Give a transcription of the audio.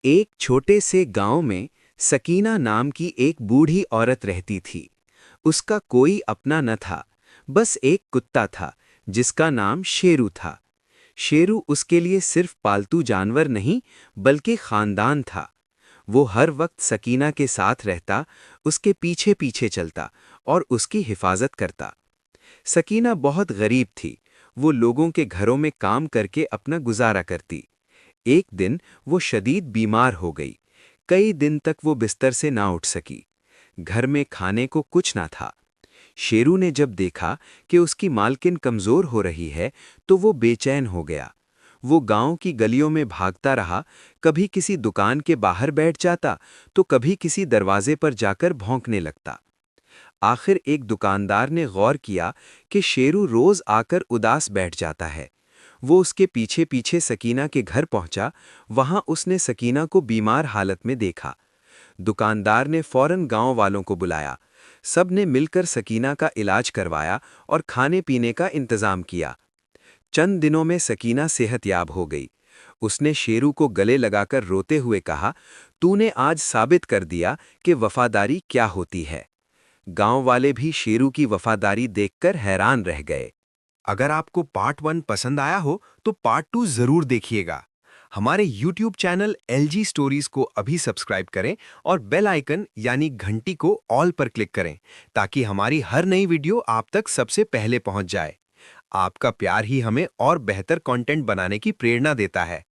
एक छोटे से गांव में सकीना नाम की एक बूढ़ी औरत रहती थी। उसका कोई अपना न था, बस एक कुत्ता था जिसका नाम शेरू था। शेरू उसके लिए सिर्फ पालतू जानवर नहीं, बल्कि खानदान था। वो हर वक्त सकीना के साथ रहता, उसके पीछे पीछे चलता और उसकी हिफाजत करता। सकीना बहुत गरीब थी। वो लोगों के घरों में काम करके अपना गुजारा करती। एक दिन वो शदीद बीमार हो गई। कई दिन तक वो बिस्तर से ना उठ सकी। घर में खाने को कुछ ना था। शेरू ने जब देखा कि उसकी मालकिन कमजोर हो रही है, तो वो बेचैन हो गया। वो गांव की गलियों में भागता रहा, कभी किसी दुकान के बाहर बैठ जाता, तो कभी किसी दरवाजे पर जाकर भौंकने लगता। आखिर एक दुकानदार ने गौर किया कि शेरू रोज आकर उदास बैठ जाता है। वो उसके पीछे पीछे सकीना के घर पहुंचा। वहां उसने सकीना को बीमार हालत में देखा। दुकानदार ने फौरन गांव वालों को बुलाया। सब ने मिलकर सकीना का इलाज करवाया और खाने पीने का इंतजाम किया। चंद दिनों में सकीना सेहतयाब हो गई। उसने शेरू को गले लगाकर रोते हुए कहा, तूने आज साबित कर दिया कि वफादारी क्या होती है। गांव वाले भी शेरू की वफादारी देखकर हैरान रह गए। अगर आपको पार्ट 1 पसंद आया हो तो पार्ट 2 जरूर देखिएगा। हमारे YouTube चैनल LG स्टोरीज को अभी सब्सक्राइब करें और बेल आइकन यानी घंटी को ऑल पर क्लिक करें ताकि हमारी हर नई वीडियो आप तक सबसे पहले पहुंच जाए। आपका प्यार ही हमें और बेहतर कंटेंट बनाने की प्रेरणा देता है।